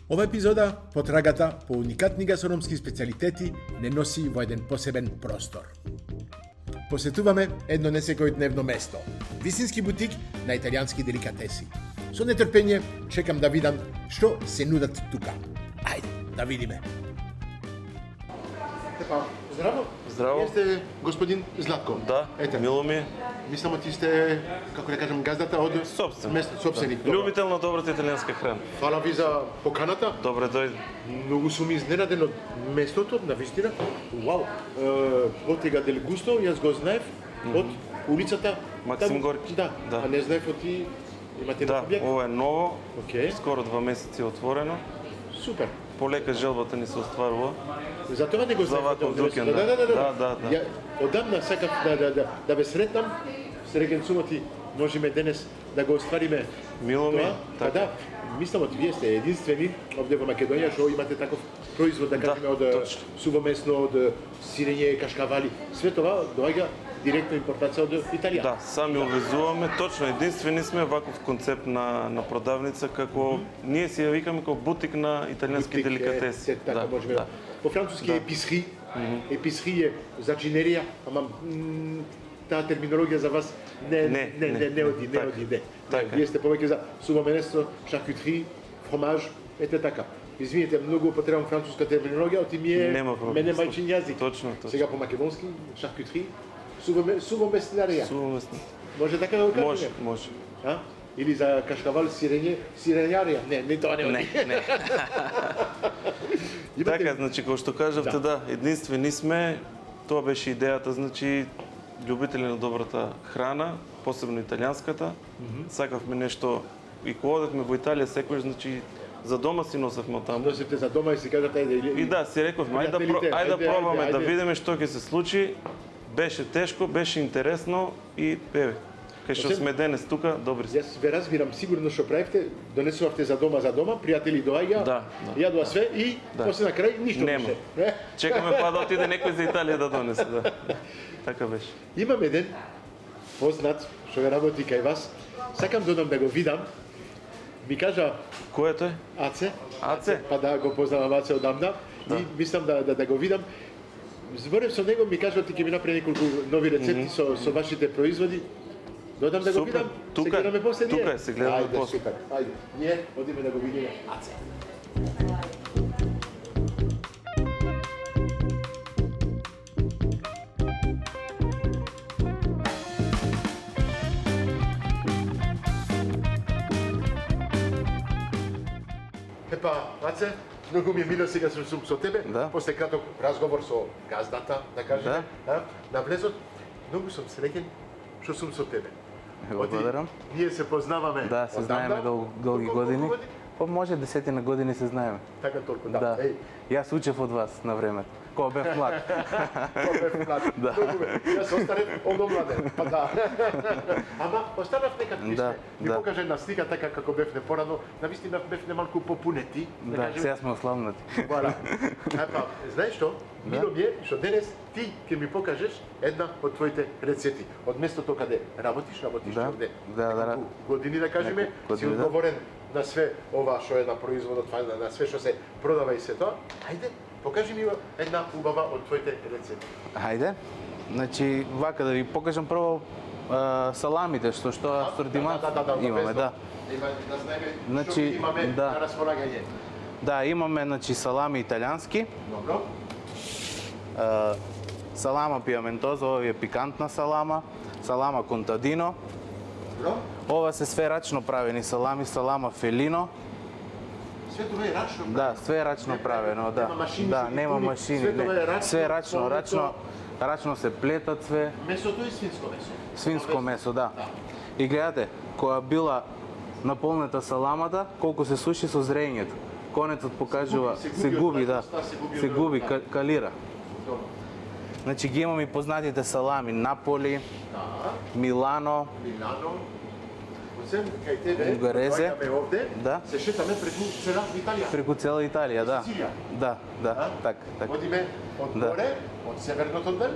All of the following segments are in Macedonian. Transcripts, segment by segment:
Ова епизода потрагата по уникатни гастрономски специјалитети не носи во еден посебен простор. Посетуваме едно несекојдневно место, вистински бутик на италијански деликатеси. Со нетрпение чекам да видам што се нудат тука. Ајде, да видиме. Здраво. Здраво. Вие сте господин Златко. Да, Ете, мило ми е. мислам ти сте, како да кажам, газдата од собственик. Любител на добрата италијанска храна. Фала ви за поканата. Добре дојде. Многу сум изненаден од местото, на вистина. Вау! Bottega del Gusto, јас го знаев од улицата Максим Горки. Да, Да. а не знаев од ти имате Да, нов објект? ова е ново, Океј, скоро 2 месеци е отворено. супер. Полека желбата ни се остварува. Затоа не го знаев. ваков од викенд, да. да. Ја одамна сакав да ве сретнам. Среќен сум ти можеме денес да го оствариме. Мило ми е. Па Така. да, мислам од вие сте единствени овде во Македонија што имате таков производ, да кажеме, од точно. сувомесно, од сирење, кашкавали. Све тоа доаѓа директно импортација од Италија. Да, сами увезуваме, точно единствени сме ваков концепт на продавница како ние си ја викаме како бутик на италијански деликатеси. Така можеме. да. По француски еписри. Еписри е зачинерија, ама таа терминологија за вас не оди. Така. Вие сте повеќе за сувоместо, шаркутри, фромаж, ете така. Извинете, многу употребам француска терминологија, оти ми е Нема проблем. мене мајчин јазик. Точно. Сега по македонски, шаркутри, сувомеснарија. Сувомесно. Може така да го Може, кажеме? може. А? Или за кашкавал, сирењарија? Не, тоа не оди. Не. Така, значи, како што кажавте, да, единствени сме, тоа беше идејата, значи, љубители на добрата храна, посебно италијанската. Сакавме нешто, и кога одевме во Италија секојаш, значи, за дома си носевме од таму. Носите за дома и си кажате, И да, си рековме, ајде да пробаме, да видиме што ќе се случи. Беше тешко, беше интересно и еве, кај што сме денес тука, добри сме. Јас ве разбирам сигурно што правевте, донесувавте за дома, пријатели доаѓа, Да. јадува све и после на крај ништо Нема. беше. Чекаме па да отиде некој за Италија да донесе, да. Така беше. Имам еден познат што ве работи кај вас. Сакам да одам да го видам. Ми кажа Кој е тој? Аце. Аце? Па да го познавам Аце одамна и мислам да го видам. Зборев со него, ми кажа ти ќе ми направи неколку нови рецепти со вашите производи. Додам да го Супер. видам. Тука се гледаме после ние. тука е, се гледаме Ајде, после. супер. Ајде, ние одиме да го видиме Аце. Епа, Аце, многу ми е мило сега што сум со тебе. Да. После краток разговор со газдата, да кажеме, на влезот, многу сум среќен што сум со тебе. Благодарам. Ние се познаваме. Да, се одамна. знаеме долги Колку години. Па може 10 години се знаеме. Така толку, да. Да. Еј, Јас учев од вас на времето. Кога бев млад. тоа бев млад. Да. Многу бе. Јас останав одомладен. Па да. Ама останав некак ти Да, сме. Ми да. покаже една слика така како бевне порано. Навистина бевне малку попунети. Да, сега сме ослабнати. Вала. Епа, знаеш што? Мило ми е што денес ти ќе ми покажеш една од твоите рецепти. Од местото каде работиш Да, овде. да, неколку години да кажеме, Неколку си години, да. одговорен на све ова што е на производот, на све што се продава и се тоа. Ајде, покажи ми една убава од твоите рецепти. Хајде. Значи, вака да ви покажам прво саламите, што асортимент имаме, да. Да знаеме што Значи, ги имаме да. на располагање. Да, имаме значи салами италијански, Добро. салама пиаментоза, ова е пикантна салама, салама контадино. Добро. Ова се све рачно правени салами, салама фелино. Све тоа е рачно. Да, све е рачно правено, да. Нема машини Да, што ги нема пуни, машини, све тоа е рачно, Све е рачно, полното. рачно се плетат све. Месото е свинско месо. Свинско месо, да. И гледате, кога била наполнета саламата, колку се суши со зрењето. Конецот покажува, се губи, да. Се губи, калира. Добро. Значи ги имаме и познатите салами Наполи, Да. Милано, Милано. Освен кај тебе, Унгарезе. доаѓаме овде, Да. се шетаме преку цела Италија. преку цела Италија, да. Сицилија. Да, А? така. Одиме од Да. горе, од северното дел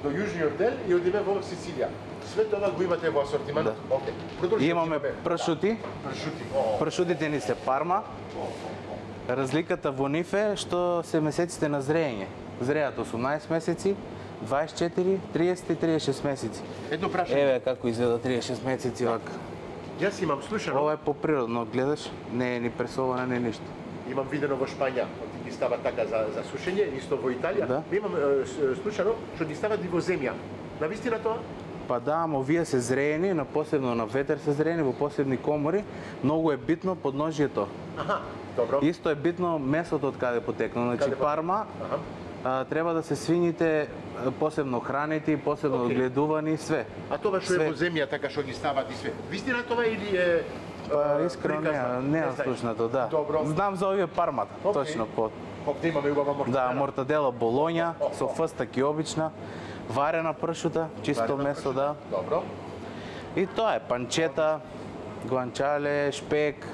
до јужниот дел и одиме во Сицилија. Све тоа го имате во асортиментот. Да. Океј. Продолжи. Имаме пршути. Пршути. О, Пршутите ни се парма, Разликата во нив е што се месеците на зрење. Зреат 18 месеци, 24, 30 и 36 месеци. Едно прашање. Еве како изгледа 36 месеци вака. Јас имам слушано, Ова е поприродно, гледаш, не е ни пресовано, не е ништо. имам видено во Шпања, ги стават така за сушење, исто во Италија. Да. Имам слушано што ги стават и во земја. Навистина тоа? Па да, ама овие се зреени, на посебно на ветер се зреени во посебни комори. Многу е битно подножјето. Аха, добро. Исто е битно месото од каде потекна. Значи Каде парма Аха. треба да се свињите посебно хранети, посебно Окей. одгледувани, све. А тоа што е Све. во земја така што ги стават и све. Вистина тоа или е Па искрено приказна? не знаеш. слушнато, да. Добро. Знам за овие пармата, Окей. точно по. Овде имаме убава мортадела. Да, мортадела болоња со фстак и обична, варена пршута, чисто Варена месо, пршута. да. Добро. И тоа е панчета, гуанчале, шпек,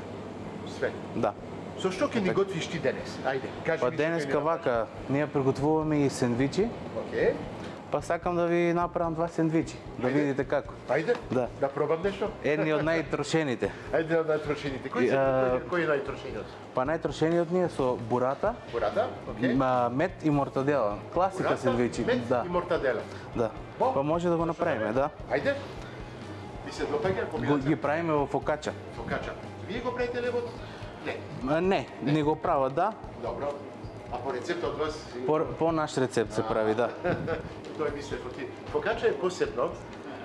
Све. да. Со што ќе ни готвиш ти денес? Ајде, кажи Па ми. што ќе денеска ни вака, ние приготвуваме и сендвичи, направиш. Окей. па сакам да ви направам 2 сендвичи, да Ајде. видите како. Ајде. Да. Да пробам нешто? Едни од најтрошените. Ајде од најтрошените. Кој се кој е најтрошениот? Па најтрошениот ни е со бурата, Бурата, окей. мед и мортадела. Класика Бурата, сендвичи. мед Да, и мортадела. да. Бо? Па може да го направиме, да. Ајде. Ви се допаѓа комбинација? Ги правиме во фокача. Фокача. Вие го правите левот? Не. Не го прават, да. Добро. А по рецепт од вас? По наш рецепт се прави, да. Тој мислев ти. Фокача е посебно.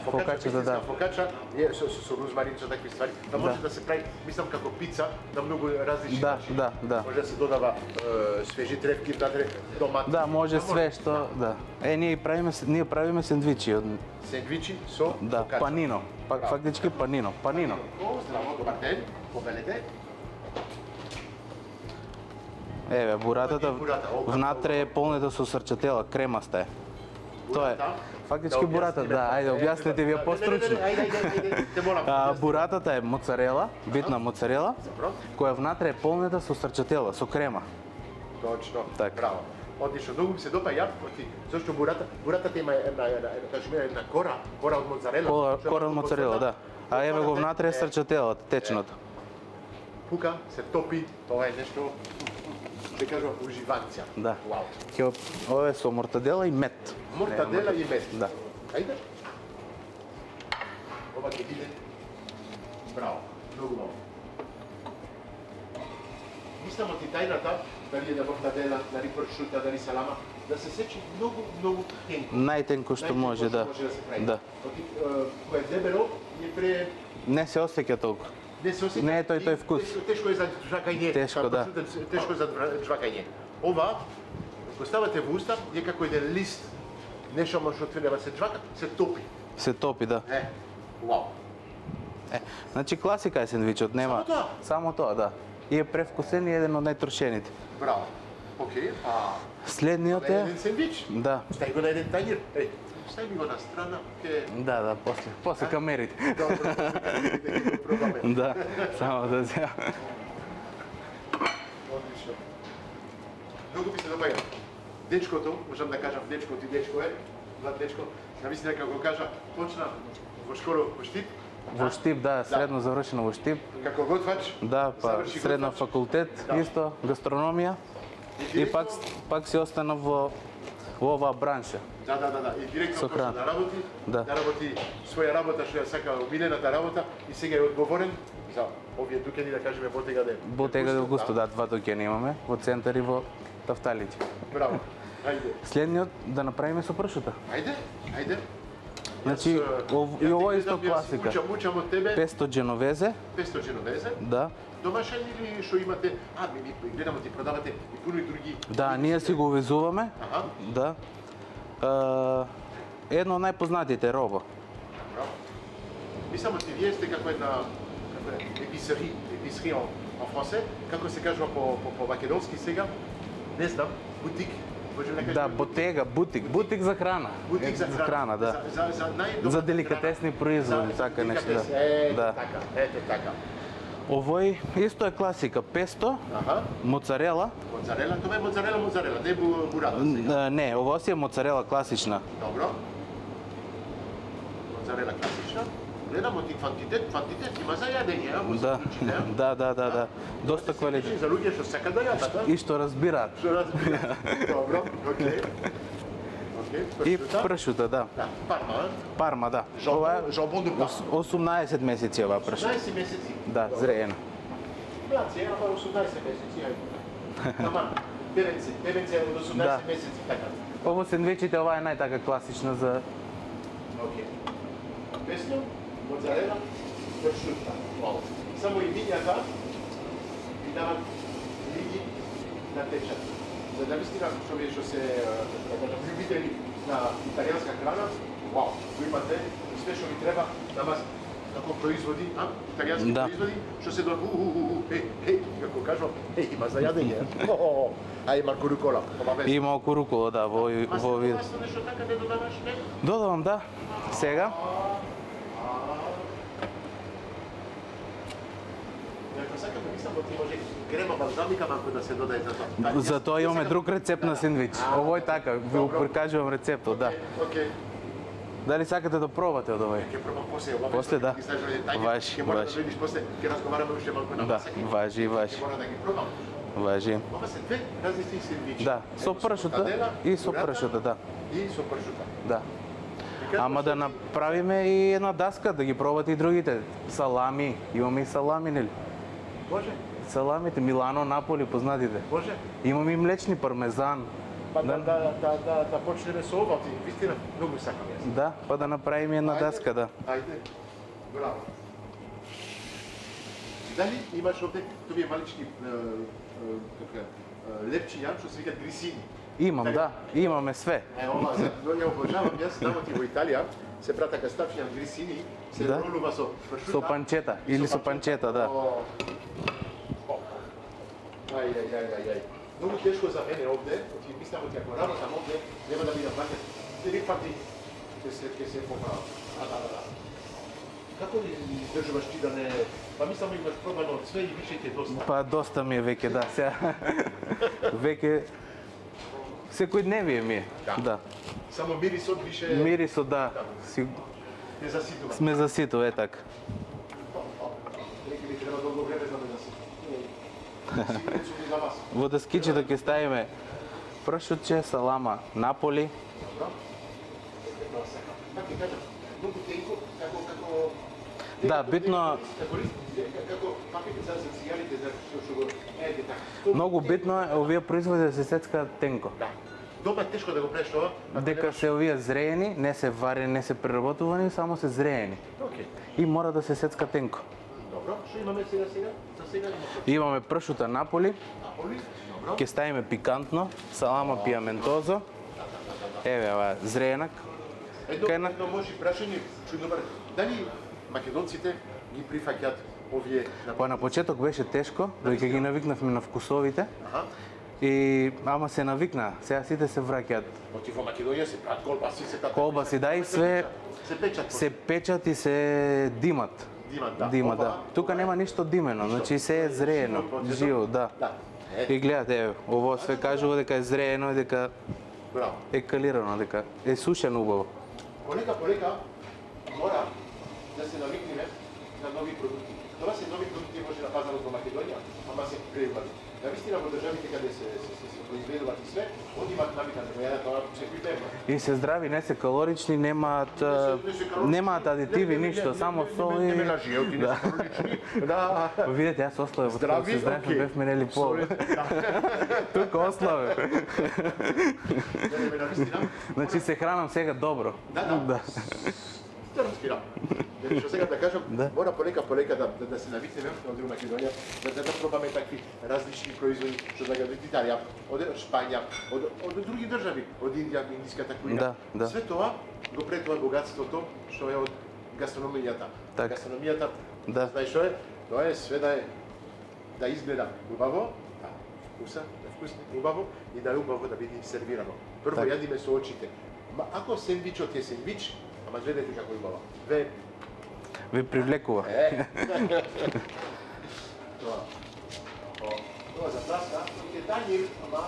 Фокачата, да. истинска Фокача е со розмарин, со такви ствари. Да може да се прави, мислам како пица, на многу различни Да, начини. да. Може да се додава свежи тревки внатре, домат. Да, може све што, да. Ние правиме сендвичи од Сендвичи со да, фокача. панино. Фактички панино. О, здраво, добар ден. Побелете. Еве, буратата Бурата, о, како внатре е полнета со срчатела, кремаста е. Тоа е. Бурата? Фактички Да бурата, објасниме. да, ајде објасните вие постручно. Ајде, те молам. Буратата е моцарела, битна моцарела, Добро. која внатре е полнета со срчатела, со крема. Точно. Така. Браво. Одлично, многу ми се допаѓа, зашто буратата има една кора од моцарела. Кора од моцарела, да. А еве го внатре е срчателата, течното. Пука, се топи, тоа е нешто, ќе кажам, уживанција. Да. Вау. Ова е со мортадела и мед. Мортадела и мед. Да. Ајде. Ова ќе биде. Браво, многу добро. Мислам од тајната, дали е мортадела, дали пршута, дали салама, да се сечи многу тенко. Најтенко што може, да. Може да се прави. Да. Кој е дебело, е пре Не се осеќа толку. не се осеќа. Не е тој вкус. Тешко е за жвакање. Тешко, да. Тешко е за жвакање. Ова, го ставате во уста, е како еден лист. Нешто може отвелева се жвака, се топи. Се топи, да. Вау. Значи класика е сендвичот, нема. Само тоа? Само тоа, да. И е превкусен и еден од најтрошените. Браво. Окей, Следниот на е еден сендвич. да. Стај го на еден тањир. Стај ми го на страна, Да, после камерите. Добро, ќе го пробаме. Да, само да се. Одлично. Многу ми се допаѓа. Дечкото, можам да кажам дечкото и дечко е, млад дечко, навистина како го кажа, почна во школа во Штип, Во Штип, да, средно завршено во Штип. како готвач. Да, па заврши средна готвач. факултет, Да. исто, гастрономија. И пак си останав во оваа бранша. Да. И директно Со почна храна. да работи, Да. да работи своја работа што ја сака, омилената работа и сега е одговорен за овие дукени, да кажеме, ботега де. Ботега до Густо, да, два докени имаме, во центар и во Тафталите. Браво. Ајде. Следниот да направиме со пршута. Ајде. Значи, и ова е исто класика. Учам од тебе, Песто дженовезе, песто дженовезе. да. Домашен или што имате? Ми гледам ти продавате и пуно и други. Да, ние си го увезуваме. Аха. Да. Едно од најпознатите роба. Браво. Мислам ти вие сте како една еписери en français, како се кажува по македонски сега? Не знам, бутик. Може да кажеш Да, бутик? бутик за храна. Бутик за храна, да. За најдобра За деликатесни храна. производи, За така нешто, деликатес. да. Ето Да. така, ето така. Овој исто е класика, песто, Аха. моцарела. Моцарела, тоа е моцарела, не бурата сега. Не, ова си е моцарела класична. Добро. Моцарела класична. gledamo ti kvantitet ima za jadenje, a? Да. Доста квалитет. За луѓе што сакаат да јадат, а? И што разбираат. Што разбираат. Добро, окей. И пршута, да. Да, парма, а? Парма, да. Ова е Жамбон до парма. 18 месеци ова пршута. 16 месеци. Да, зреена. Браци, ама 18 месеци, ајде. Ама, бебенце од 18 Да. месеци, така. Ово сендвичите, ова е најтака класична за Окей. Песто, моцарела, пршута. Вау. Само и мињата ви дават лиги на течат. За да вистина, што се љубители на италијанска храна, вау, го имате све што ви треба на вас како производи, италијански Да. производи, што се до како кажувам, има за јадење. А има курукола, ова вест. има окурукуло, да, во вид. Нешто така не додаваш, не? Додавам, да. Сега. Ако сакам да мислам, ти може крема балзамика малку да се додаде за тоа. За тоа имаме друг рецепт на сендвич. Ово е така, ви го прикажувам рецептот, да. Окей. Дали сакате да пробате од овој? Ќе пробам после ова. После, да. Важи, Ќе мора да важи. дојдеш после, ќе разговараме уште малку на Да, масаки. важи. Ќе мора да ги пробам. Важи. Ова се две различни сендвичи. Да, со пршута кадела, и со бурата пршута, да. И со пршута. Да. Ама да направиме и една даска, да ги пробате и другите. Салами, имаме и салами, нели? Може? Саламите, Милано, Наполи, познатите. Може? Имаме и млечни пармезан. Па да почнеме со ова, ти вистина многу сакам јас. Да, па да направиме една даска, да. Ајде. Браво. Дали имаш овде товие малички лепчиња што се викаат грисини? Имам, да, имаме све. Ова, ја обожавам, јас знамо ти во Италија се прата каставчиња грисини, се Да. ролува со пршута. Со панчета, и или со панчета, да. Ај. Многу тешко за мене овде, оти мислам оти ако работам овде, нема да ми да платят 3 пати ќе се поправам. Да. Како ли држуваш ти да не... Па мислам имаш пробано од све и више ти е доста. Па доста ми е веќе, да. Сега веќе секојдневие ми е. Да. Само мирисот више Мирисот, да. Си не заситува. сме заситу, е така. Неки ми треба долго време за да заситува. Сигурно сум и за вас. Во дескичето ќе ставиме пршутче, салама, Наполи. Добро? Како ќе кажам, многу тенко, како Да, битно, како паките за цигарите за што го еде така. многу битно е овие производи да се сецкаат тенко. Да. Дома е тешко да го правиш тоа. Дека се овие зреени, не се варени, не се преработувани, само се зреени. Окей. И мора да се сецка тенко. Добро, што имаме сега? За сега Имаме пршута Наполи, Наполи. Добро. ќе ставиме пикантно, салама пиаментозо. Еве, ова е зреенак. Кај Едно може прашање, добар. Дали македонците ги прифаќаат овие Па на почеток беше тешко, додека ги навикнавме на вкусовите. Аха. И ама се навикна. Сега сите се враќаат. Оти во Македонија се прават колбаси, се прават. Колбаси, да, и све се печат. се печат и се димат. Димат, да. да. Тука нема ништо димено, значи се е зреено, живо, да. Да. И гледате, еве, ово све кажува дека е зреено и дека Браво. е калирано, дека е сушено убаво. Полека мора да се навикнеме на нови продукти. Тоа се нови продукти може на пазарот во Македонија, ама се преубави. Навистина во државите каде се произведуваат и све, они имаат навика да го јадат тоа секој ден. И се здрави, не се калорични, немаат адитиви, ништо, само сол Не ме и... лажи, ти не се пролични. Да. Видете, јас ославе, во тоа се здравме, окей. бевме нели пол. Тука ославе. Не ме навистина. Значи се хранам сега добро. Да. Те разбирам. Што сега да кажам, Да. мора полека да се навикнеме од Македонија, да пробаме такви различни производи што да од Италија, од Шпања, од други држави, од Индија, индиската кујна. Да. Све тоа го претува богатството што е од гастрономијата. Така. Гастрономијата, Да. знаеш што е? Тоа е све да изгледа убаво, да вкусно, убаво и да е убаво да биде сервирано. Прво Така. јадиме со очите. Ма ако сендвичот е сендвич, ама гледате како убаво. Ви привлекува. Тоа за праска, ќе тањи, ама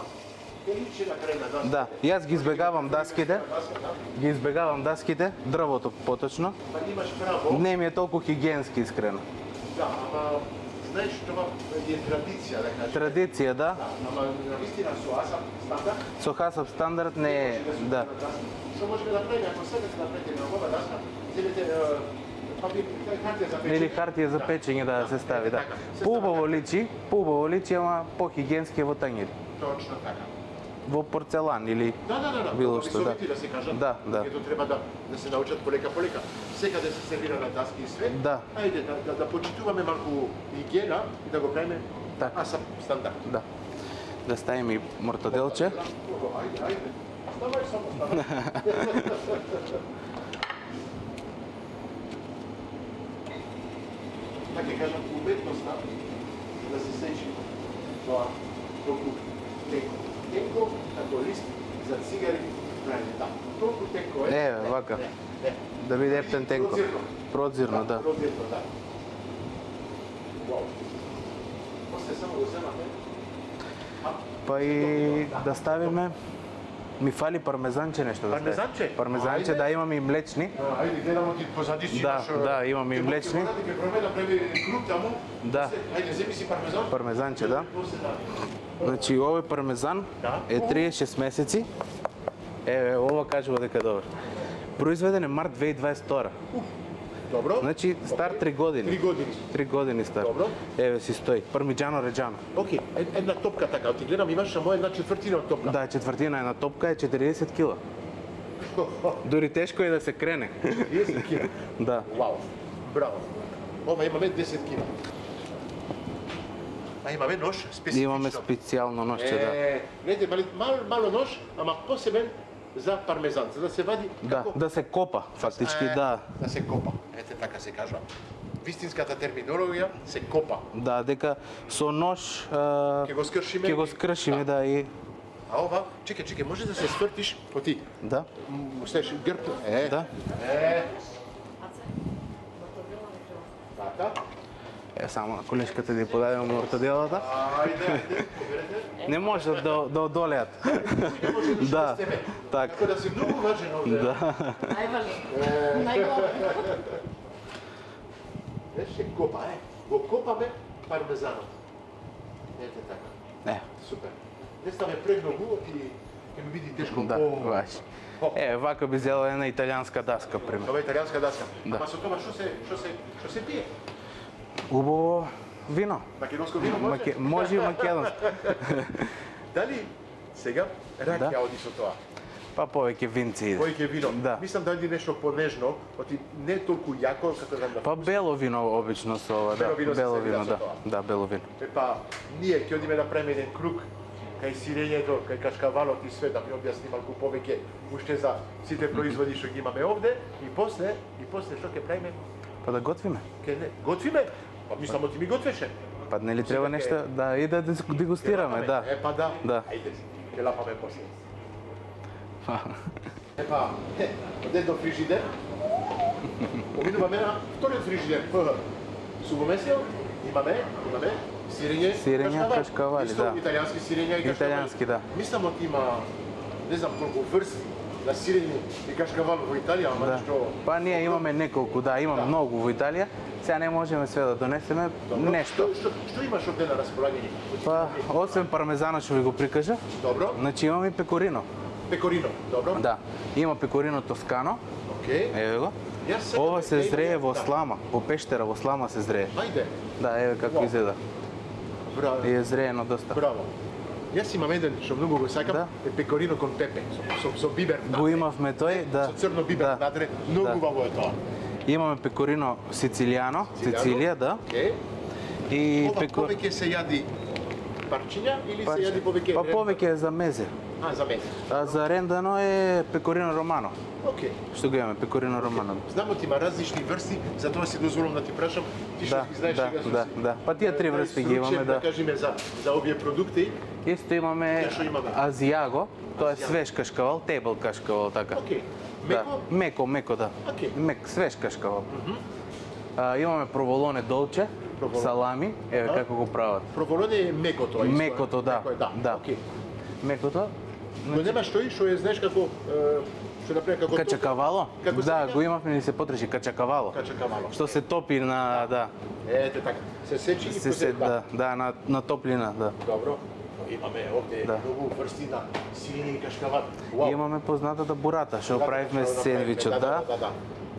личи на крај на даските. Да, и аз ги избегавам даските. Ги избегавам даските, дрвото поточно. Па имаш право. Не ми е толкова хигиенски, искрено. Да, ама знаеш това е традиција, да кажем. Традиция, да. Ама наистина со АСАП стандард. Со хасап стандард не е, да. Што можеме да правиме ако сакате да правите на ова даска, земете папир, хартија за печење. Или хартија за печење да се стави, да. Поубаво личи, ама по-хигиенски е во тањери. Точно така. Во порцелан или Да. било што, да. Да се кажат. Да. Ето треба да се научат полека. Секаде се сервира на даски и све. Да. Ајде да почитуваме малку хигиена и да го правиме Така. АСАП стандард. Да. Да ставим и мортаделче. Ајде. Ставај само, Така кажам, уметноста да се сечи тоа толку тенко, како лист за цигари, правиме така. Толку тенко е. Вака. Да биде ептен тенко. Продзирно, да. Продзирно, да. Вау. После само го земате. Па и да ставиме. Ми фали пармезанче нешто да ставиме. Пармезанче? Пармезанче, да, имаме и млечни. Ајде, гледамо ти позади си Да, да, имаме и млечни. Ќе пробаме да прави круг таму. Да. Ајде, земи си пармезан. Пармезанче, да. После да. Значи, овој пармезан Да. е 36 месеци. Ова кажува дека е добар. Произведен е март 2022. Добро. Значи, стар 3 години. 3 години. 3 години стар. Добро. Еве си стои. Пармиджано реджано. Океј, една топка така. Ти гледам, имаш само една четвртина од топка. Да, четвртина една топка е 40 кила. Дури тешко е да се крене. 30 кг. Да. Вау. Браво. Ова имаме 10 кг. А имаме нож специфично. Имаме специјално ношче, да. Гледате, мало нож, ама посебен за пармезан, за да се вади Да, да се копа, фактички, да. Да се копа. Ете така се кажува. Вистинската терминологија се копа. Да, дека со нож Ќе го скршиме. ќе го скршиме, да, и А ова, чекај, може да се свртиш, оти. да. Муслеш грб. Да. Така. Само на колешката да ја подадеме мортаделата. Ајде, Не може да одолеат. Да, така. Како да си многу важен овде. Да. Најважно. Најглавно. Беше копа, го копаме пармезанот. Ете така. Супер. Не ставе премногу и ќе ми биде тешко. Да, баш. Вака би зела една италијанска даска, пример. Ова е италијанска даска. Да. Ама со тоа што се пие? Убаво вино. Македонско вино може? Може и македонско. Дали сега ракија Да. оди со тоа? Па повеќе винци иде. Кој ќе вино? Да. Мислам да оди нешто понежно, оти не толку јако како да Па бело вино обично со ова, да. Бело вино се Бело сервира вино, со да. тоа. Да, бело вино. Па ние ќе одиме да правиме еден круг кај сирењето, кај кашкавалот и све да ми објасни малку повеќе уште за сите производи што ги имаме овде и после што ќе правиме? Па да готвиме. Ќе не готвиме? Па мислам ти ми готвеше. Па нели треба нешто да и да дегустираме, да. Па да. Да. Ајде, ќе лапаме после. Па, оден до фрижидер. Поминуваме на вториот фрижидер. Сувомесел, имаме сирење, кашкавали, Исто, да. италијански сирење и кашкавали. Италијански, да. Мислам од има, не знам колку врсти на сирење и кашкавал во Италија, ама Да. што... Па ние имаме неколку, да, има многу во Италија. Сега не можеме све да донесеме нешто. Што имаш овде на располагање? Па, освен пармезана што ви го прикажа, Добро. значи имаме и пекорино. Пекорино, добро. Да. Има пекорино тоскано, Океј. еве го. Јас сакам Ова се да зрее идеја, во да. слама, во пештера во слама се зрее. Ајде. Да, еве како Вау. изгледа. Браво. И е зреено доста. Браво. Јас имам еден што многу го сакам, Да. е пекорино кон пепе, со бибер. Го имавме тој, да. Со црно бибер да, надре, многу да. убаво е тоа. Имаме пекорино сицилијано, Сицилија, да. Океј. И Ова повеќе се јади парчиња или се јади повеќе? Па повеќе е за мезе. За мене. А за рендано е пекорино романо. Океј. Што го имаме, пекорино романо. Знам ότι има различни врсти, затоа си дозволувам да ти прашам, ти што Да, ги знаеш да, сега што да, си. да. Па тие три врсти ги имаме, да. Да кажеме за овие продукти. Исто имаме Тие што имаме? азијаго, тоа е Азијаго. свеж кашкавал, тейбл кашкавал, така. Океј. Да. Меко? Меко, да. Океј. Мек, свеж кашкавал. Имаме проволоне долче, Проволоне. салами, еве Да. како го прават. Проволоне е меко тоа. исто, Мекото, да. Меко е, да. Да. Океј. Мекото. Но нема што е, знаеш како што направи како Качакавало? Како се Да, вика? го имавме ни се потреши качакавало. Качакавало. Што се топи на, да. Ете така. Се сечи и Се, да. да, на топлина, да. Добро. Имаме овде Да. многу врсти на сини и кашкавал. Вау. Имаме познатата бурата, што правивме што сендвичот, направивме, да. да.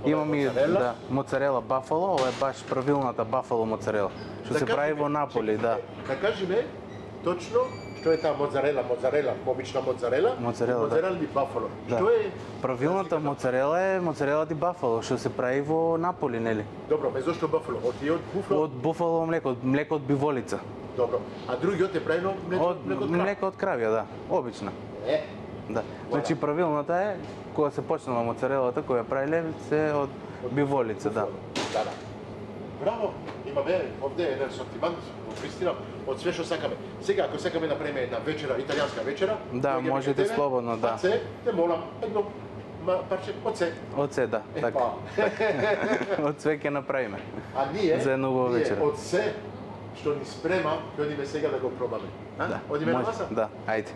Имаме и Моцарела. да, моцарела бафало, ова е баш правилната бафало моцарела, што се прави во Наполи, да. Да кажеме точно што е таа моцарела, обична моцарела, Моцарела, да. моцарела ди бафало. Да. Што е? Правилната моцарела е моцарела ди бафало, што се прави во Наполи, нели? Добро, ме зошто бафало? Од буфало? Од буфало млеко од биволица. Добро. А другиот е праено Од млеко од млеко од кравја, да, обична. Е, Да. Значи правилната е кога се почнала моцарелата, која правиле се од биволица, да. Да, да. Браво! Имаме овде еден сортимент, во вистина, од све што сакаме. Сега, ако сакаме да направиме една вечера, италијанска вечера, Да, доаѓаме можете кај тебе, слободно, да. Паце, те молам, едно парче од се. Од се, да, така. Од све ќе направиме. А ние, За една убава вечера. од се што ни спрема, ќе одиме сега да го пробаме. Да. Одиме на може. маса? Да, ајде.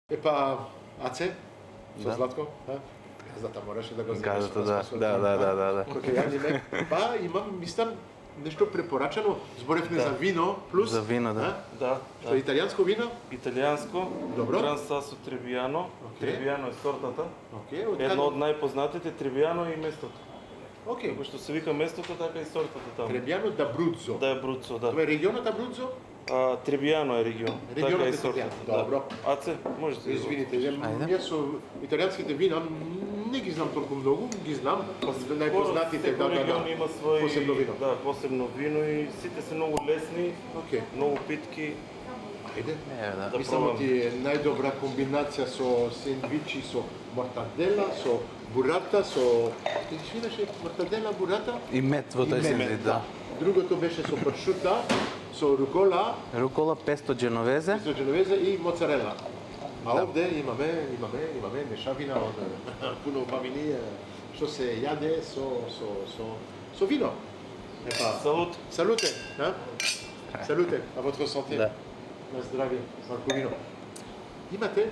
Епа, аце, со Да. Златко, да? Газата мораше да го земеш. Газата, да. Кој ја ниме. Па, имам, мислам, нешто препорачано. Зборевме за вино плюс. За вино, да. а? Да, Што е италијанско вино? Италијанско, Добро. Гран Сасо Требијано. Окей. Требијано е сортата. Окей, од Едно од најпознатите Требијано и местото. Окей. Како што се вика местото, така и сортата таму. Требијано да Брудзо. Да е Бруцо, да. Тоа е регионот Абруцо? Требијано е регион. Регионот Така е и сортата. Требијано. Добро. Да. Аце, можете да го- Извините, Ајде. јас со италијанските вина не ги знам толку многу, ги знам. Најпознатите, Секој регион има свој Посебно вино. Да, посебно вино и сите се многу лесни, Окей. многу питки. Ајде. Да. Да Мислам пробам. ти е најдобра комбинација со сендвичи, со мортадела, со бурата, со... Ти свираше мортадела, бурата? И мед во тој И мед, сендвич, да. Другото беше со прошута, со рукола, Рукола, песто дженовезе. со дженовезе и моцарела. А овде имаме мешавина од пуно убавини што се јаде со вино. Епа, Салут. салуте, а? Салуте, а votre santé. Да. На здравје, сладко вино. Имате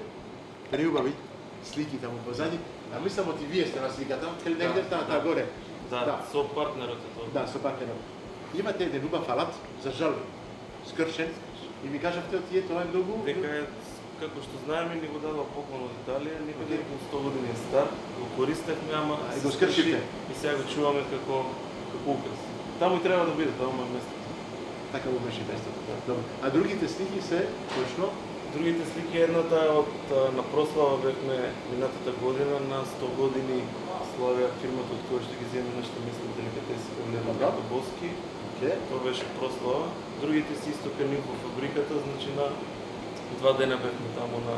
преубави слики таму позади. А мислам оти вие сте на сликата, кај негде таа горе. Да, со партнерот е тоа. Да, со партнерот. Имате еден убав алат за жал, скршен, и ми кажавте од тие тоа е многу... Дека е, како што знаеме, ни го дадува поклон од Италија, некаде околу 100 години е стар, го користевме, ама и го скршивте. И сега го чуваме како украс. Таму и треба да биде, таму е место. Така му беше местото. Добро. А другите слики се точно Другите слики, едната е од на прослава бевме минатата година на 100 години славија фирмата од која што ги земе нашите местни деликатеси Павлена Добро. Боски. Океј. Тоа беше прослава. Другите се исто кај нив во фабриката, значи на 2 дена бевме таму на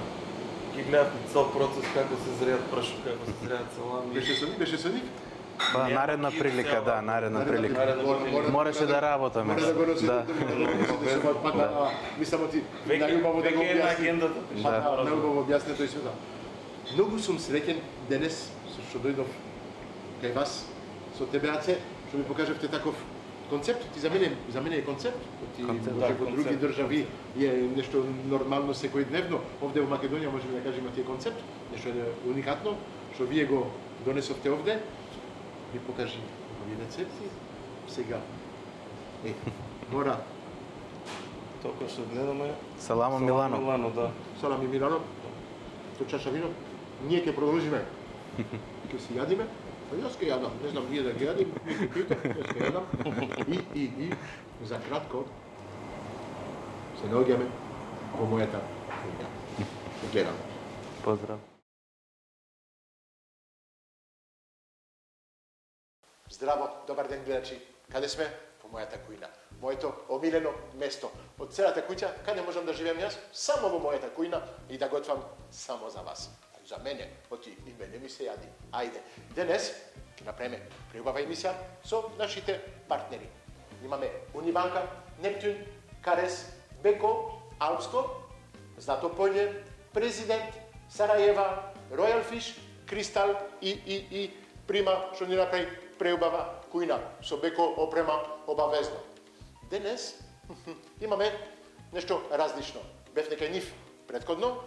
ги гледавме цел процес како се зреат прашок, како се зреат салами. беше со нив? Па наредна прилика, да, наредна прилика. Мораше да работаме. Мора да го носите. Да. Мислам ти Веќе најубаво да го веќе е на објасни. агендата. Да, најубаво објаснето и света. Многу сум среќен денес со што дојдов кај вас со тебе Аце, што ми покажавте таков концепт. Ти за мене е концепт. Ти Концепт, може да, во други концепт. држави е нешто нормално секојдневно. Овде во Македонија можеме да кажеме тие концепт, нешто е уникатно, што вие го донесовте овде. Ми покажи овие рецепти сега. Мора Тоа кој што гледаме. Саламо Милано. Милано, да. салам и Милано, со чаша вино. Ние ќе продолжиме. Ќе си јадиме. А јас ќе јадам, не знам вие да ќе јадим, вие ќе пиете, јас ќе јадам. И за кратко се наоѓаме во мојата кујна. Гледам. Поздрав. Здраво, добар ден гледачи. Каде сме? Во мојата кујна. Моето омилено место. Од целата куќа, каде можам да живеам јас? Само во мојата кујна и да готвам само за вас. За мене, оти и мене ми се јади. Ајде, денес ќе направиме преубава емисија со нашите партнери. Имаме Унибанка, Нептун, Карес, Беко, Алпско, Злато Поље, Президент, Сарајева, Ројал Фиш, Кристал и Прима, што ни направи преубава кујна со Беко опрема обавезно. Денес имаме нешто различно. Бев некај нив претходно,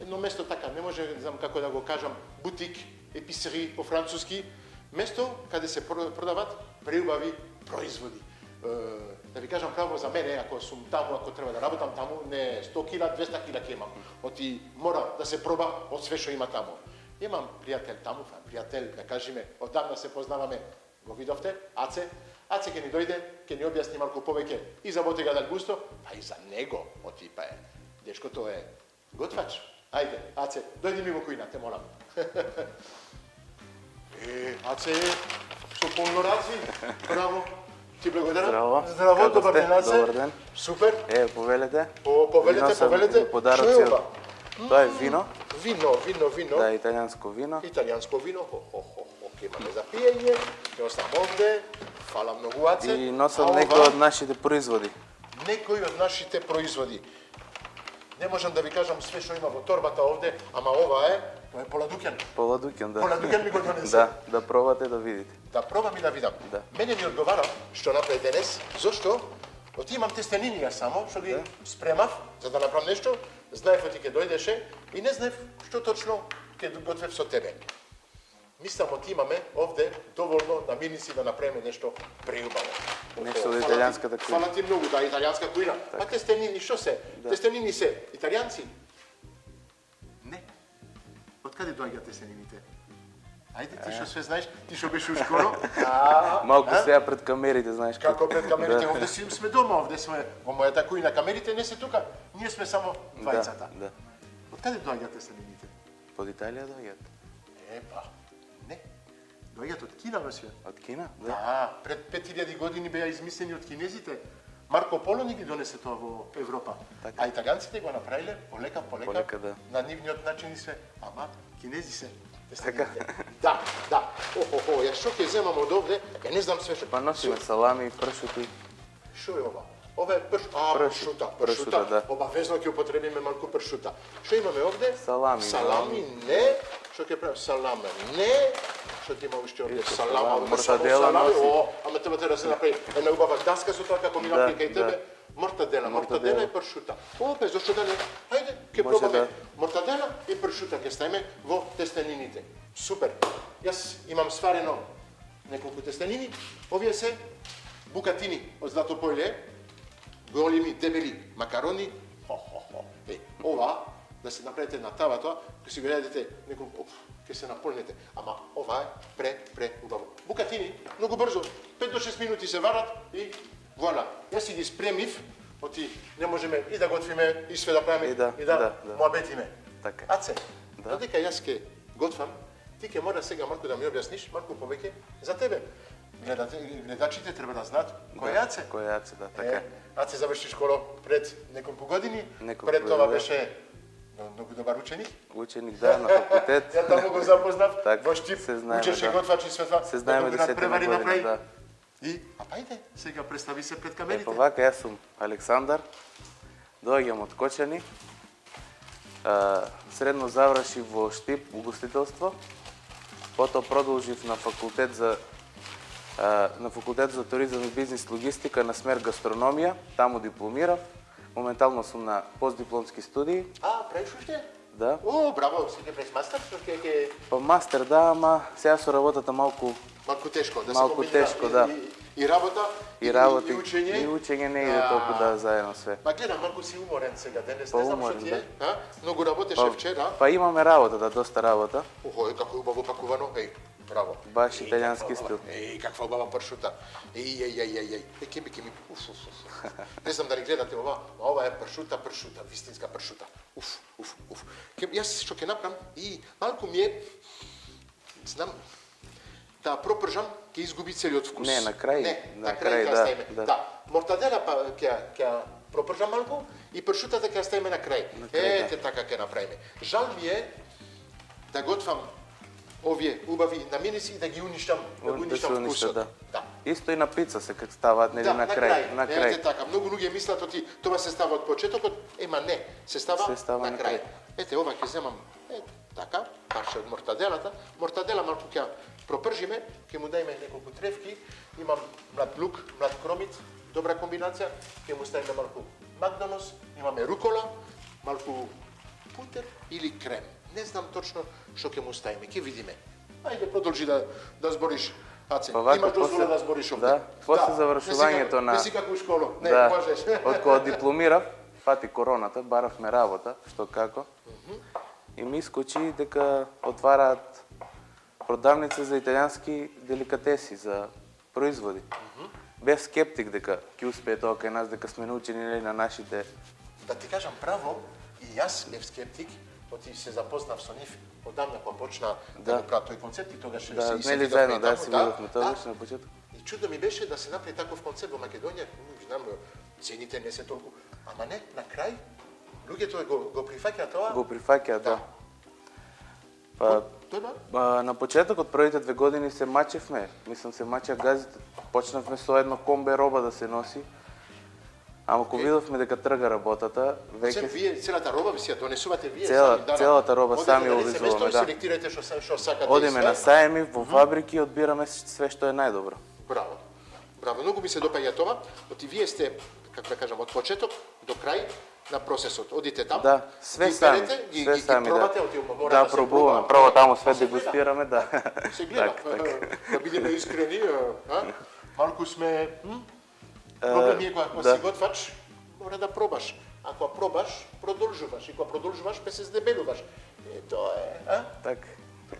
едно место така, не може, не знам како да го кажам, бутик, еписери по француски, место каде се продават преубави производи. Да ви кажам право за мене, ако сум таму, ако треба да работам таму, не 100 кила, 200 кила ќе имам. Оти мора да се проба од све што има таму. Имам пријател таму, пријател, да кажеме, оддавна се познаваме, го видовте, Аце. Аце ќе ни дојде, ќе ни објасни малку повеќе и за Ботега дел Густо, па и за него, оти па е. Дечкото е готвач. Ајде, Аце, дојди ми во кујна, те молам. Аце, со полно раци, браво. Ти благодарам. Здраво. Здраво, Како добар сте? ден, Аце. Добар ден. Супер. Повелете. Повелете. Подароци. Што е ова? Тоа е вино. Вино. Да, италијанско вино. Италијанско вино. Ке имаме за пиење. Ќе оставам овде. Фала многу, Аце. И носам некои од нашите производи. Некои од нашите производи. Не можам да ви кажам све што има во торбата овде, ама ова е, тоа е поладуќен. Поладуќен, да. Поладуќен ми го донесе. Да пробате да видите. Да пробам и да видам. Да. Мене ми одговара што направи денес, зошто? Оти имам тестенини јас само, што ги спремав за да направам нешто, знаев оти ќе дојдеше и не знаев што точно ќе готвев со тебе. Мислам оти имаме овде доволно намирници да направиме нешто преубаво. Нешто од италијанската кујна. Фала ти многу, да, италијанска кујна. А тестенини што се? Тестенини се италијанци? Не. Од каде доаѓаат тестенините? Ајде, ти што све знаеш, ти што беше ушкоро. Малку сега пред камерите, знаеш Како пред камерите, овде си сме дома, овде сме во мојата кујна, камерите не се тука, ние сме само двајцата. Да. Од каде доаѓаат тестенините? Од Италија доаѓаат. Епа, не. Доаѓаат од Кина, месије. Од Кина? Да. Да, пред 5000 години беа измислени од кинезите. Марко Поло ни ги донесе тоа во Европа. Така. А италијанците го направиле полека, Полека, да. на нивниот начин и све. Ама кинези се. Така. Да. Јас што ќе земам од овде, ја не знам све што. Па носиме салами, пршути. Што е ова? Ова е пршута. Пршута, да. Обавезно ќе употребиме малку пршута. Што имаме овде? Салами. Салами, не. Што ќе правим? Саламе, не. Што ти има уште овде? Салама, мортадела носи. Ама треба да се направи една убава даска со тоа како ми направи кај тебе. Мортадела и пршута. Опе, зашто да не? Ајде, ќе Може пробаме. да. Мортадела и пршута ќе ставиме во тестенините. Супер. Јас имам сварено неколку тестенини. Овие се букатини од злато појле, големи, дебели макарони. Ова, да се направите на тава тоа, ќе си го јадете неколку, ќе се наполнете. Ама ова е пре убаво. Букатини, многу брзо, 5 до 6 минути се варат и вуала. Јас си ги спремив, оти не можеме и да готвиме, и све да правиме, и да муабетиме. Така. Аце, Да. додека јас ќе готвам, ти ќе мора сега малку да ми објасниш, малку повеќе за тебе. Гледачите треба да знаат кој е Аце. Кој е Аце, да, така. Аце заврши школа пред неколку години, Неколку пред тоа години. беше многу добар ученик. Ученик, да, на факултет. Ја таму го запознав, Так, во Штип, се знаеме, учеше да. готвач и све тоа. Се знаеме Неколку десетина надпревари година, направи. да. И, ајде, сега представи се пред камерите. Епа вака, јас сум Александар, доаѓам од Кочани, средно завршив во Штип, угостителство, потоа продолжив на факултет за туризам и бизнис логистика на смер гастрономија, таму дипломирав, моментално сум на постдипломски студии, Правиш уште? да. О, браво, сега правиш мастер, што ќе Па мастер, да, ама сега со работата малку малку тешко да Малку се комбинира тешко, да. И работа, и работа и учење. и учење не иде толку да заедно све. Па гледам, малку си уморен сега денес, Па не знам што уморен, ти е, многу работеше вчера. Па имаме работа, да, доста работа. Како е убаво пакувано, браво. Баш италијански стил. Каква убава пршута. Ке ми, Не знам дали гледате ова, а ова е пршута, вистинска пршута. Јас што ќе направам и малку ми е, знам, да пропржам, ќе изгуби целиот вкус. Не, на крај. Не, На на крај крај, ќе да, ставиме. да. Да, мортадела па ќе пропржам малку и пршутата ќе ставиме на крај. крај, Ете така ќе направиме. Жал ми е да готвам овие убави намирници и да ги уништам, Да се уништа, вкусот. да. Исто и на пица се како ставаат нели на крај, на крај. Ете така, многу луѓе мислат оти тоа се става од почетокот, ема не, се става на крај. Ете ова ќе земам така, парче од мортаделата. Мортадела малку ќе пропржиме, ќе му дајме неколку тревки. Имам млад лук, млад кромит, добра комбинација, ќе му ставиме малку Макдонос, имаме рукола, малку путер или крем. Не знам точно што ќе му ставиме, ќе видиме. Ајде продолжи да збориш. Аце, Па вака, имаш дозвола после- да збориш овде. Да, после завршувањето на- Не си како у школа, не, Да, можеш. од кога дипломирав, фати короната, баравме работа, што како. И ми искочи дека отвараат продавница за италијански деликатеси, за производи. Бев скептик дека ќе успее тоа кај нас, дека сме научени на нашите... Да ти кажам право, и јас бев скептик, оти се запознав со нив одамна кога почна да го прават тој концепт и тогаш Да, се нели видовме заедно, и да, таму, си видовме тоа беше на почеток. И чудо ми беше да се направи таков концепт во Македонија, знам, цените не се толку, ама не, на крај, луѓето го прифаќаа тоа. Го прифаќа, да. Па, Да. на почетокот, првите 2 години се мачевме. Мислам, се мачеа газите. Почнавме со едно комбе роба да се носи. Ама кога видовме дека трга работата, Веќе веќе вие целата роба ви си ја донесувате вие Цела- сами, да. целата роба сами Одите, увезуваме, семејство и да. селектирате што сакате. одиме и на све. саеми, во фабрики, одбираме све што е најдобро. Браво. Браво, многу ми се допаѓа тоа. Оти вие сте, како да кажам, од почеток до крај на процесот. Одите таму, Да, све ги сами, берете, ги све сами, пробате, да. оти мора Да, да се пробуваме, пробува. прво таму све Се гледа. дегустираме, да. Се гледа. Так. Да бидеме искрени, малку сме проблем е кога да. си готвач, мора да пробаш. Ако ја пробаш, продолжуваш. И кога продолжуваш, пе се здебелуваш. Тоа е, Так.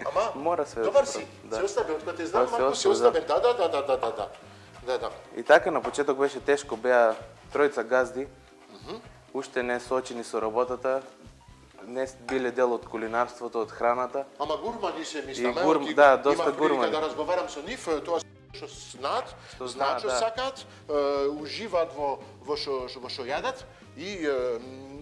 Ама, Мора све да добар се си, пробва, да. се остави, откога те знам, Да, се малку се остави, оставен. Да. Да. И така на почеток беше тешко, беа тројца газди. Уште не соочени со работата, не биле дел од кулинарството, од храната. Ама гурмани се мислам, Да, доста гурмани. Имам да разговарам со нив, тоа што знаат, знаат што да. сакаат, уживаат во што јадат и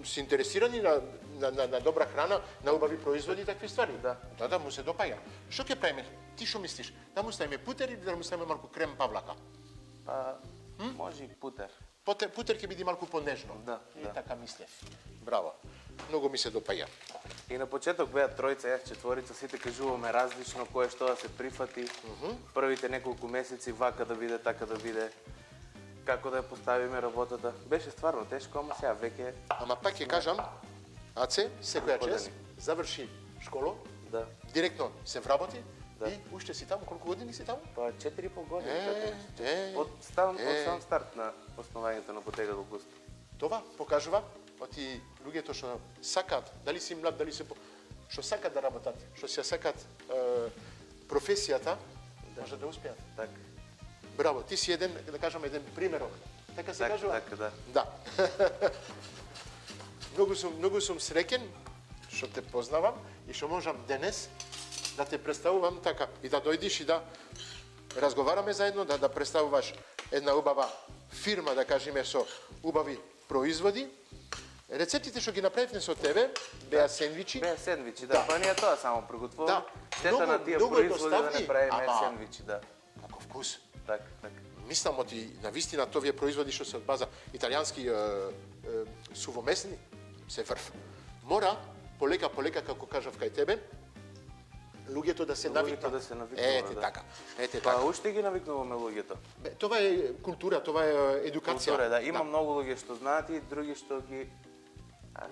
се интересирани на добра храна, на убави производи и такви ствари. Да, му се допаѓа. Што ќе правиме? Ти што мислиш? Да му ставиме путер или да му ставиме малку крем павлака? Па, може и путер. Путер ќе биде малку понежно. Да, И да. така мислев. Браво. Многу ми се допаѓа. И на почеток беа тројца, јас четворица, сите кажуваме различно кое што да се прифати. Првите неколку месеци вака да биде, така да биде. Како да ја поставиме работата. Беше стварно тешко, ама сега веќе Ама пак ќе кажам, Аце, секоја чест, Подани. заврши школо, да. директно се вработи Да. и уште си таму. Колку години си таму? Па 4,5 години. Од сам старт на основањето на Ботега до Густо. Това покажува оти луѓето што сакаат, дали си млад, дали се што сакаат да работат, што се сакаат професијата, може да успеат. Така. Браво, ти си еден, да кажам, еден примерок. Така се Така, кажува? така, да. Да. Многу сум среќен што те познавам и што можам денес да те представувам така и да дојдиш и да разговараме заедно, да представуваш една убава фирма, да кажеме, со убави производи. Рецептите што ги направивме со тебе беа сендвичи. Беа сендвичи, Да. да. Па ние тоа само приготвуваме. Да. Штета на тие Многу производи да едноставни, не правиме ама- сендвичи, да. Како вкус. Така, така. Мислам оти на вистина товие производи што се од база италијански сувомесни се врв. Мора полека како кажав кај тебе, луѓето да се навикнат. да се навикнуваат, Ете да. така. Ете Па така. уште ги навикнуваме луѓето. Бе, тоа е култура, тоа е едукација. Култура, да. Има многу луѓе што знаат и други што ги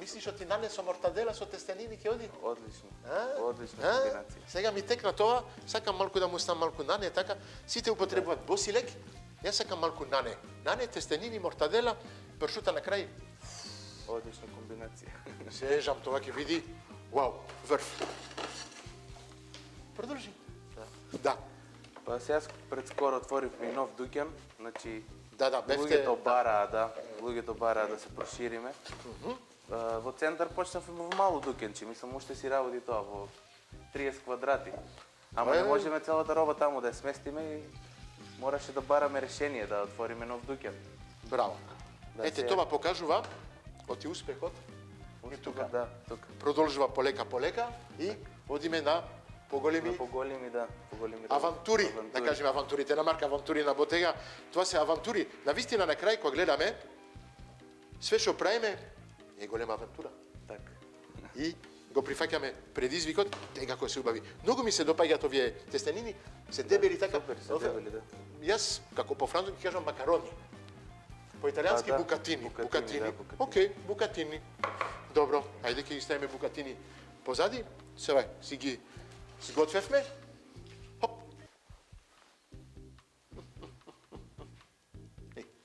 Мислиш што ти нанесо мортадела со тестенини ќе оди? одлично. А? Одлична А? комбинација. Сега ми текна тоа, сакам малку да му ставам малку нане, така. Сите употребуваат босилек, јас сакам малку нане. Нане, тестенини, мортадела, пршута на крај. Одлична комбинација. Сежам, тоа ќе види. Вау, врв. Продолжи. Да. Па сега пред скоро отворивме и нов дуќан, значи Да, бевте... луѓето бараа, да, луѓето бараа да се прошириме. Во центар почнавме во мало дуќанче, мислам уште си работи тоа во 30 квадрати. Ама не можеме целата роба таму да ја сместиме и мораше да бараме решение да отвориме нов дуќан. Браво. Да, Ете, сега. тоа покажува оти успехот. И тука. Да, тука. Продолжува полека и одиме на поголеми Поголеми, да, поголеми авантури, да кажеме авантурите на марка, авантури на Ботега. Тоа се авантури. На вистина на крај кога гледаме све што правиме е голема авантура. Така. И го прифаќаме предизвикот, тега кој се убави. Многу ми се допаѓаат овие тестенини, се дебели така. Супер, се дебели, да. Јас како по француски кажам макарони. По-италиански да. букатини. Букатини, да, букатини. Окей, букатини. Добро, ајде ќе ги ставиме букатини позади. Сега си ги сготвевме. Хоп.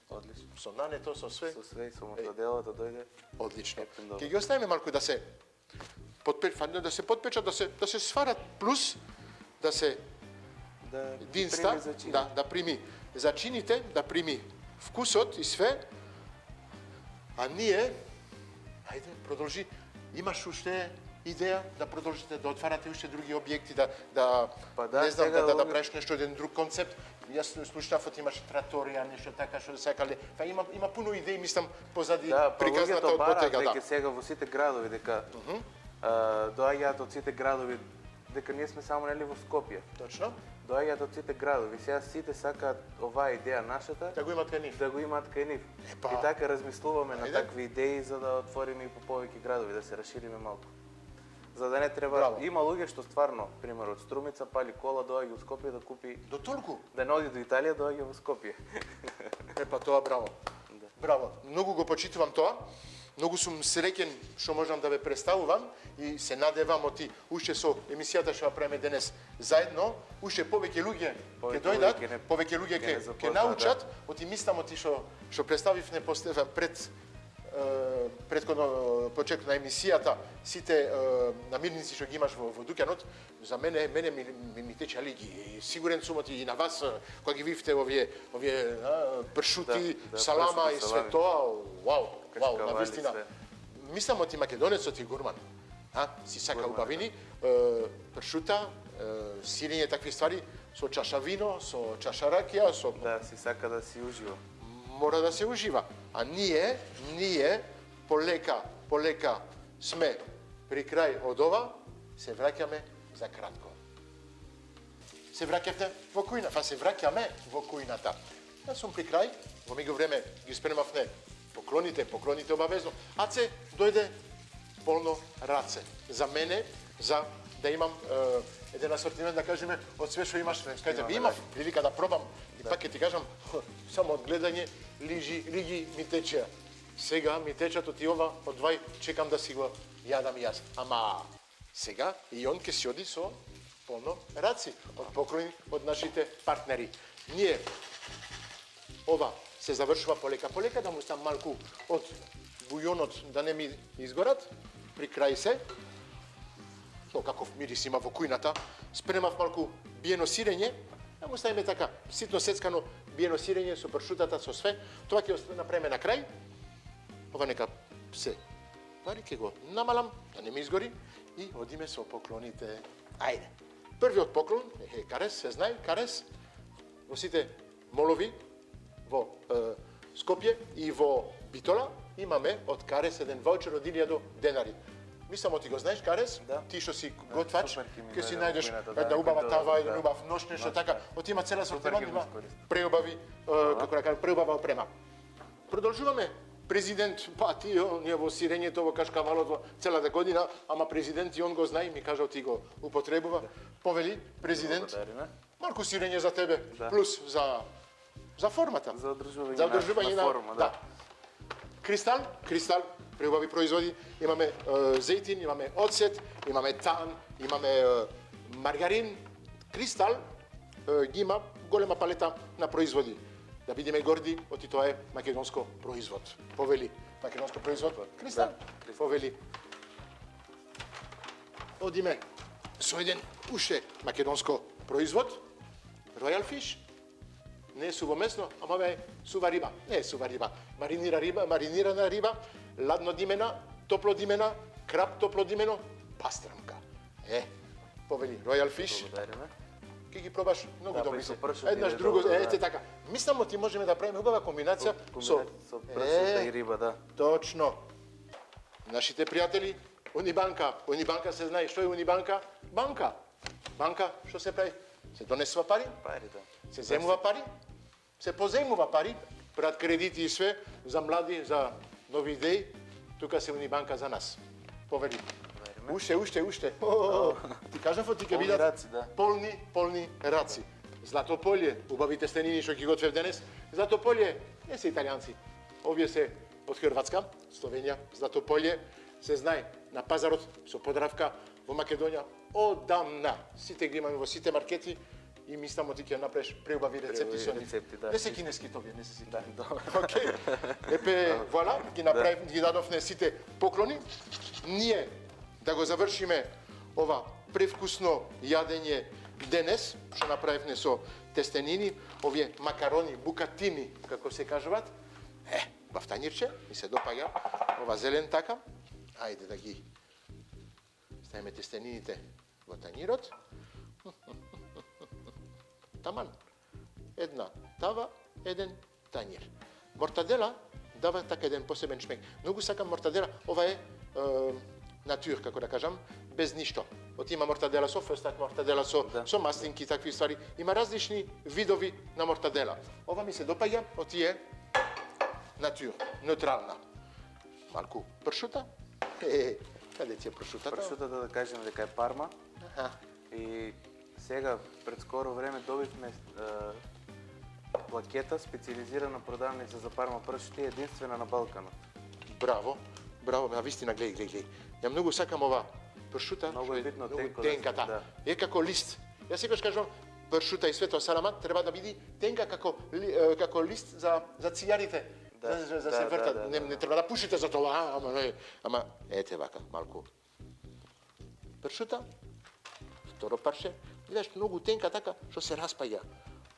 Одлично. Со нането, со све. Со све и со мортаделата дојде. Одлично. Епен, добро. Ќе ги оставиме малку да се подпечат, да се сварат, плюс да се Да динста, прими за чини. да прими зачините, да прими вкусот и све. А ние, ајде, продолжи. Имаш уште идеја да продолжите да отварате уште други објекти, Па да, не знам, сега да овде- правиш нешто, еден друг концепт. Јас слушнав, имаш траторија, нешто така што сакале. Па има пуно идеи, мислам, позади Да, па приказната луѓето од бараат ботега, дека да. сега во сите градови дека доаѓаат од сите градови, дека ние сме само нели во Скопје. Точно. Доаѓаат од сите градови. Сега сите сакаат оваа идеја нашата Да го имат кај нив. да го имаат кај нив. Епа. И така размислуваме на Ајде. такви идеи за да отвориме и по повеќе градови, да се расшириме малку. За да не треба, Браво. има луѓе што стварно, пример од Струмица пали кола, доаѓа од Скопје да купи, До толку. да не оди до Италија, доаѓа во Скопје. Епа тоа браво. Да. Браво. Многу го почитувам тоа. Многу сум среќен што можам да ве представувам и се надевам оти уште со емисијата што ја правиме денес заедно, уште повеќе луѓе ќе Повеќе дојдат, луѓе ќе не- повеќе луѓе ќе не ќе запознаат, научат, оти мислам оти што представивме пред претходно почеток на емисијата, сите намирници што ги имаш во дуќанот, за мене ми тече ги. Сигурен сум оти и на вас кога ги видите овие пршути, Да, салама пршути, и све салами. тоа, вау, Кашкавали, навистина. све. Мислам оти македонецот и гурман. Си сака Гурман, убавини, пршута, сирење такви ствари со чаша вино, со чаша ракија, со Да, си сака да си ужива. мора да се ужива. А ние полека сме при крај од ова, се враќаме за кратко. Се враќавте во кујна, се враќаме во кујната. Јас сум при крај, во меѓувреме ги спремавме поклоните обавезно. Аце дојде полно раце. За мене, за да имам еден асортимент, да кажеме, од све што имаш. Кајте би имав прилика да пробам и пак ќе ти кажам, само од гледање лиги ми течеа. Сега ми течат од ова, од двај, чекам да си го јадам и јас. Ама сега и он ќе си оди со полно раци, од поклони од нашите партнери. Ние ова се завршува полека, да му стам малку од бујонот да не ми изгорат, при крај се. Но каков мирис има во кујната, спремав малку биено сирење, да му ставиме така, ситно сецкано биено сирење со пршутата, со све. Тоа ќе направиме на крај. Ова нека се вари, ќе го намалам, да не ми изгори и одиме со поклоните. Ајде. Првиот поклон е карес, се знае, карес во сите молови во Скопје и во Битола имаме од карес еден ваучер од 1000 денари. Мислам, ти го знаеш карес, Да. ти што си готвач, супер ќе ми ќе си дојде најдеш во кујната, една убава да, тава, еден да. убав нож, нешто Нож, така. да. Од има цела Супер сортимент, ќе го има искористам. преубави, како да кажам, преубава опрема. Продолжуваме. Президент, па ти, ние во сирењето, во кашкавалот, во целата година, ама президент и он го знае, ми кажал ти го употребува. Повели, президент, Благодариме. малку сирење за тебе, Да. плюс за формата. За одржување За одржување на форма, да. Кристал, преубави производи. Имаме зејтин, имаме оцет, имаме тан, имаме маргарин. Кристал ги има голема палета на производи. Да бидеме горди, оти тоа е македонско производ. Повели, македонско производ. Кристал, Да, повели. Одиме со еден уште македонско производ. Royal Fish. Не е сувомесно, ама бе сува риба. Не е сува риба. Маринирана риба, ладно димена, топло димена, краб топло димено, пастрамка. Повели, Royal Fish. Благодариме. Ки ги пробаш многу Да, добри па и се. со пршут Еднаш иде друго, добро, да. ете така. Мислам, ти можеме да правиме убава комбинација со Со пршута и риба, да. Точно. Нашите пријатели, Унибанка. Унибанка се знае. Што е Унибанка? Банка. Банка, што се прави? Се донесува пари, Пари, да. се земува пари, се поземува пари, прават кредити и све за млади, за нови идеи. Тука се Унибанка за нас. Повели. Уште. Ти кажав, ти ќе Полни видат раци, да. полни раци. Златополје, убавите стенини што ги готвев денес. Златополје, не се италијанци. овие се од Хрватска, Словенија, Златополје, се знае на пазарот со Подравка во Македонија одамна. Сите ги имаме во сите маркети и мислам ти ќе направиш преубави рецепти со нив. да. Не се кинески тоа, не се си. Да, добро. Океј. Епе, вуала, ги направив, ги дадовме сите поклони. Ние да го завршиме ова превкусно јадење денес, што направивме со тестенини, овие макарони, букатини, како се кажуваат. Во танирче, ми се допаѓа ова зелен така. Ајде да ги ставиме тестенините во танирот. Таман. Една тава, еден танир. Мортадела дава така еден посебен шмек. Многу сакам мортадела, ова е натур, како да кажам, без ништо. Има мортадела со фстак, мортадела со маслинки и такви ствари. Има различни видови на мортадела. Ова ми се допаѓа, е натур, неутрална. Малку пршута. Каде ти е пршутата? Пршутата да кажем дека е парма. И сега пред скоро време добивме плакета, специализирана продавница за парма пршути, единствена на Балканот. Браво, браво, вистина, гледај. Ја многу сакам ова пршута, Многу е битно тенката. да. Е како лист. Јас секогаш кажам, пршута и свето саламат треба да биде тенка како лист за цијарите. За се вртат, не треба да пушите за тоа, ама ете вака, малку. Пршута, второ парче, гледаш многу тенка така, што се распаја.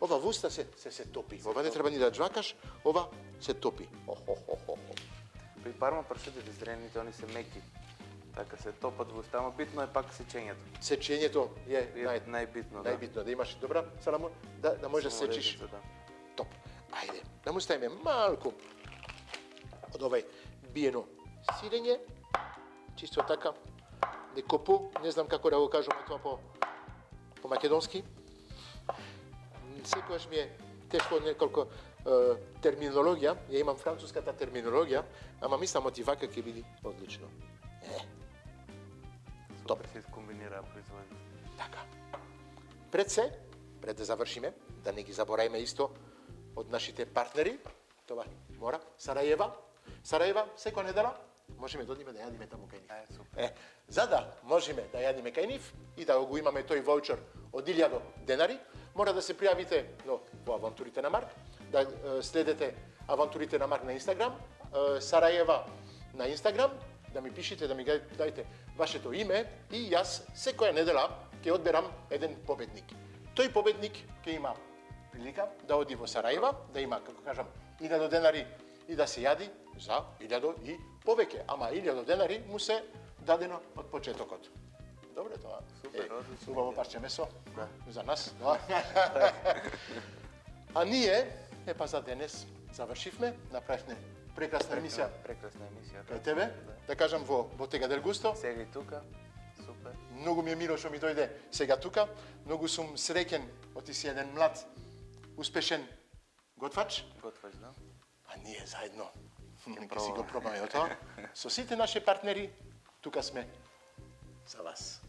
Ова во уста се топи. Ова не треба ни да джвакаш, ова се топи. При парма пршутите зрените, они се меки. Така се топат во уста, ама битно е пак сечењето. Сечењето е најбитно, најбитно, да имаш добра саламон, да можеш да сечиш. Топ. Ајде, да му ставиме малку од овај биено сирење, чисто така, декопу, не знам како да го кажам тоа по македонски. Секогаш ми е тешко неколку терминологија, ја имам француската терминологија, ама мислам оти вака ќе биде одлично. Супер се искомбинираа производите. Така. Пред да завршиме, да не ги забораваме исто од нашите партнери, тоа мора, Сарајева, секоја недела, можеме да одиме да јадиме таму кај нив. Супер. За да можеме да јадиме кај нив и да го имаме тој воучер од 1000 денари, мора да се пријавите во Авантурите на Марк, да следете Авантурите на Марк на Инстаграм, Сарајева на Инстаграм, да ми пишете, да ми дајте вашето име и јас секоја недела ќе одберам еден победник. Тој победник ќе има прилика да оди во Сарајева, да има, како кажам, 1000 денари и да се јади за 1000 и повеќе, ама 1000 денари му се дадено од почетокот. Добре тоа. Супер, одлично. Убаво парче месо за нас. А ние, за денес завршивме, направивме прекрасна емисија. Прекрасна емисија. Кај тебе, да кажам во Ботега дел Густо. Сега и тука. Супер. Многу ми е мило што ми дојде сега тука. Многу сум среќен оти си еден млад, успешен готвач. Готвач, да. А ние заедно ќе си го пробаме тоа. Со сите наши партнери, тука сме за вас.